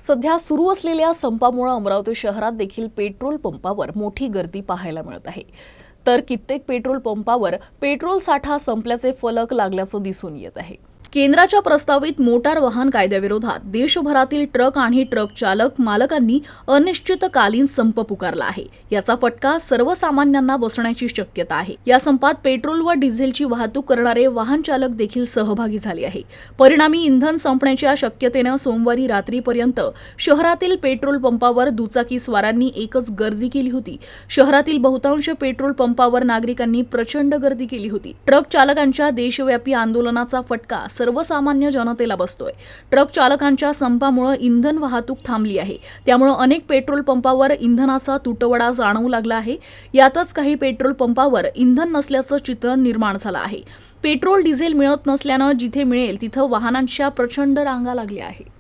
सध्या सुरू असलेल्या संपामुळे अमरावती शहरात देखील पेट्रोल पंपावर मोठी गर्दी पाहायला मिळत आहे। तर कित्येक पेट्रोल पंपावर पेट्रोल साठा संपल्याचे फलक लागल्याचं दिसून येत आहे। केंद्राच्या प्रस्तावित मोटार वाहन कायद्याविरोधात देशभरातील ट्रक आणि ट्रक चालक मालकांनी अनिश्चितकालीन संप पुकारला आहे। याचा फटका सर्वसामान्यांना बसण्याची शक्यता आहे। या संपात पेट्रोल व डिझेलची वाहतूक करणारे वाहन चालक देखील सहभागी झाले आहे। परिणामी इंधन संपण्याच्या शक्यतेने सोमवारी रात्रीपर्यंत शहरातील पेट्रोल पंपावर दुचाकी स्वारांनी एकच गर्दी केली होती। शहरातील बहुतांश पेट्रोल पंपावर नागरिकांनी प्रचंड गर्दी केली होती। ट्रक चालकांच्या देशव्यापी आंदोलनाचा फटका सर्वसामान्य जनतेला बसतोय। ट्रक चालकांच्या संपामुळे इंधन वाहतूक थांबली आहे। त्यामुळे अनेक पेट्रोल पंपावर इंधनाचा तुटवडा जाणवू लागला आहे। यातच काही पेट्रोल पंपावर इंधन नसल्याचं चित्र निर्माण झालं आहे। पेट्रोल डिझेल मिळत नसल्याने जिथे मिळेल तिथे वाहनांच्या प्रचंड रांगा लागल्या आहेत।